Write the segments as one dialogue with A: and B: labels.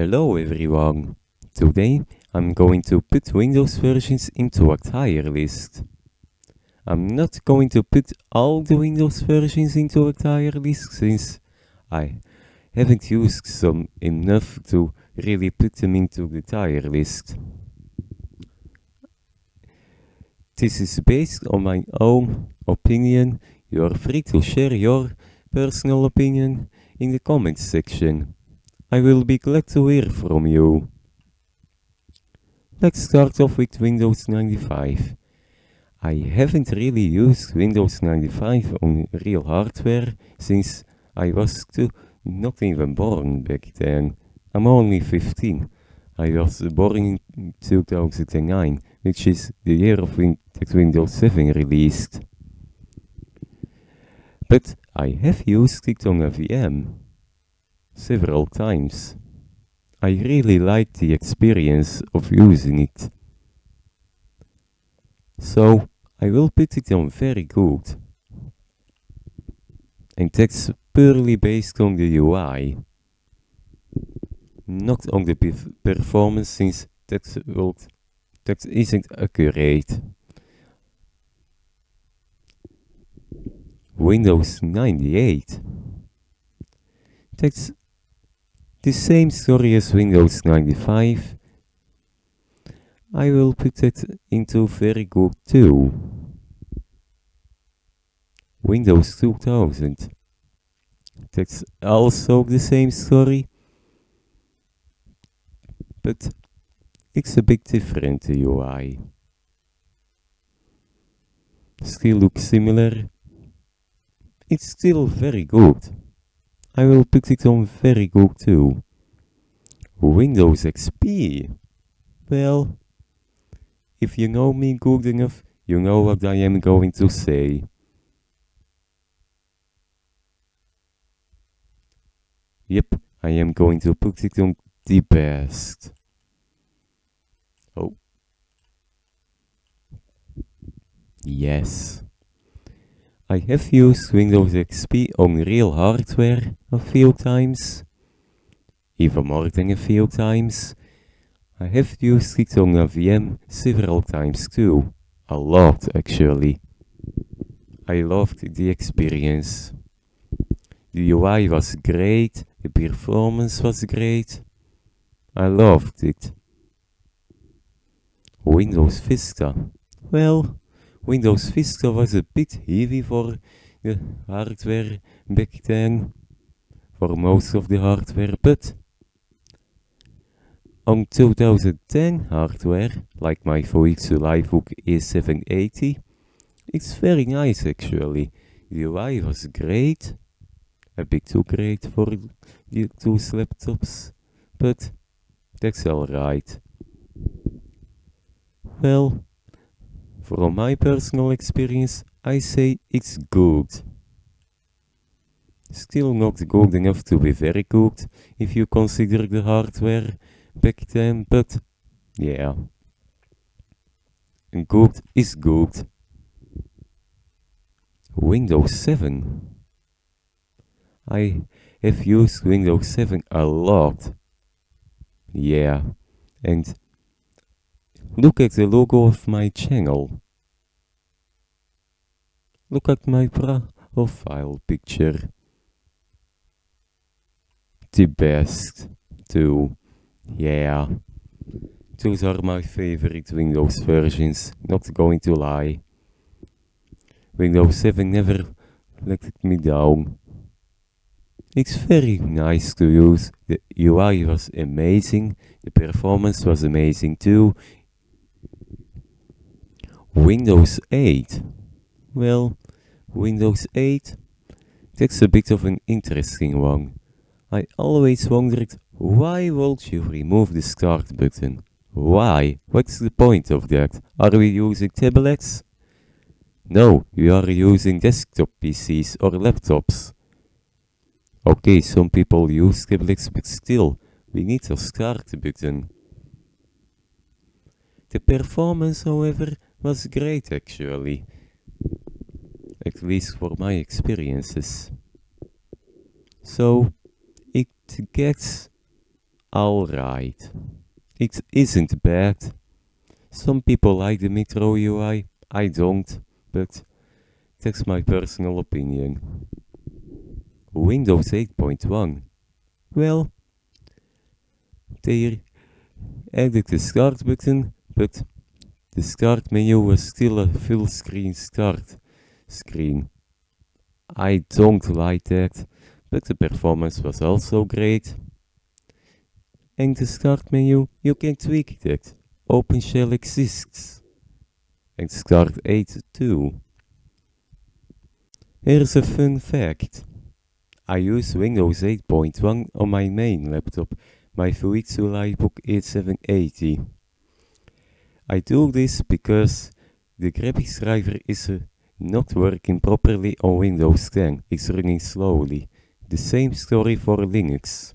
A: Hello everyone! Today I'm going to put Windows versions into a tier list. I'm not going to put all the Windows versions into a tier list since I haven't used some enough to really put them into the tier list. This is based on my own opinion. You're free to share your personal opinion in the comments section. I will be glad to hear from you. Let's start off with Windows 95. I haven't really used Windows 95 on real hardware since I was not even born back then. I'm only 15. I was born in 2009, which is the year of that Windows 7 released. But I have used it on a VM several times. I really liked the experience of using it. So I will put it on very good. And that's purely based on the UI. Not on the performance since that isn't accurate. Windows 98. That's the same story as Windows 95. I will put it into very good too. Windows 2000. That's also the same story, but it's a bit different, the UI. Still looks similar. It's still very good. I will put it on very good too. Windows XP. Well, if you know me good enough, you know what I am going to say. Yep, I am going to put it on the best. Oh. Yes. I have used Windows XP on real hardware a few times. Even more than a few times. I have used it on a VM several times too. A lot actually. I loved the experience. The UI was great, the performance was great. I loved it. Windows Vista. Well, Windows Vista was a bit heavy for the hardware back then. For most of the hardware, but on 2010 hardware, like my Fujitsu Livebook A780, it's very nice actually. The UI was great. A bit too great for the two laptops, but that's alright. Well, from my personal experience, I say it's good. Still not good enough to be very good if you consider the hardware back then, but yeah. Good is good. Windows 7. I have used Windows 7 a lot. Yeah, and look at the logo of my channel. Look at my profile picture. The best, too. Yeah. Those are my favorite Windows versions, not going to lie. Windows 7 never let me down. It's very nice to use. The UI was amazing. The performance was amazing too. Windows 8. Well, Windows 8, that's a bit of an interesting one. I always wondered, why would you remove the start button? Why? What's the point of that? Are we using tablets? No, we are using desktop PCs or laptops. Okay, some people use tablets, but still, we need a start button. The performance, however, was great actually. At least for my experiences. So, it gets alright. It isn't bad. Some people like the Metro UI, I don't, but that's my personal opinion. Windows 8.1. Well, they added the start button, but the start menu was still a full screen start screen. I don't like that, but the performance was also great. And the start menu, you can tweak that. OpenShell exists. And Start 8 too. Here's a fun fact. I use Windows 8.1 on my main laptop, my Fujitsu Lightbook 8780. I do this because the graphics driver is not working properly on Windows 10. It's running slowly. The same story for Linux.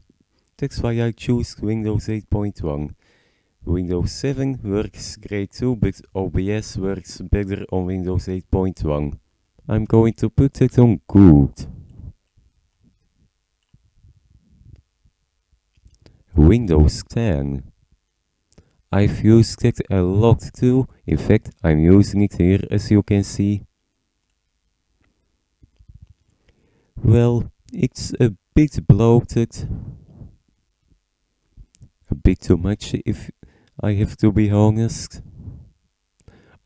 A: That's why I choose Windows 8.1. Windows 7 works great too, but OBS works better on Windows 8.1. I'm going to put it on good. Windows 10. I've used it a lot too. In fact, I'm using it here as you can see. Well, it's a bit bloated. A bit too much if I have to be honest.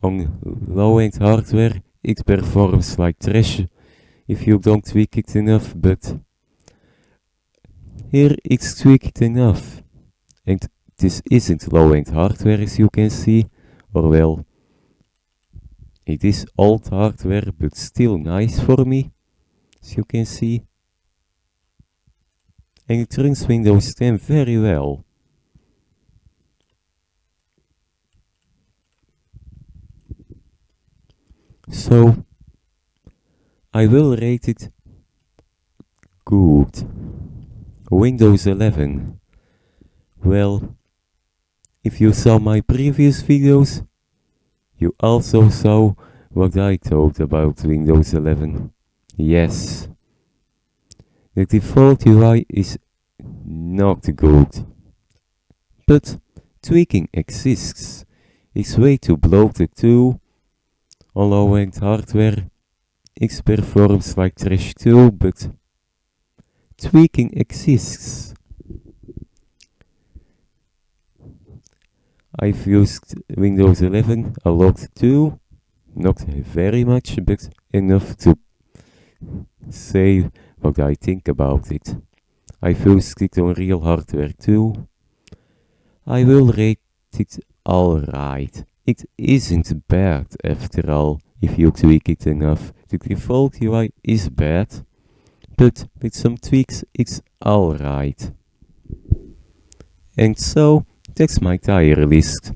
A: On low-end hardware, it performs like trash if you don't tweak it enough, but here it's tweaked enough. And this isn't low-end hardware as you can see, or well, it is old hardware but still nice for me, as you can see. And it runs Windows 10 very well. So, I will rate it good. Windows 11. Well, if you saw my previous videos, you also saw what I thought about Windows 11. Yes, the default UI is not good, but tweaking exists. It's way too bloated too. On low-end hardware, it performs like trash too, but tweaking exists. I've used Windows 11 a lot too, not very much, but enough to say what I think about it. I've used it on real hardware too. I will rate it alright. It isn't bad after all, if you tweak it enough. The default UI is bad, but with some tweaks it's alright. And so, that's my tier list.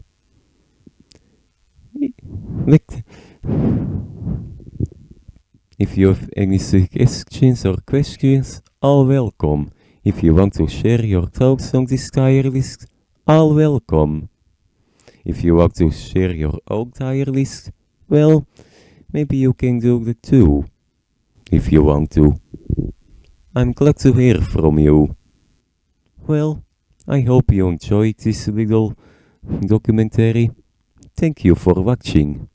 A: If you have any suggestions or questions, all welcome. If you want to share your thoughts on this tier list, all welcome. If you want to share your own tier list, well, maybe you can do that too. If you want to. I'm glad to hear from you. Well, I hope you enjoyed this little documentary. Thank you for watching.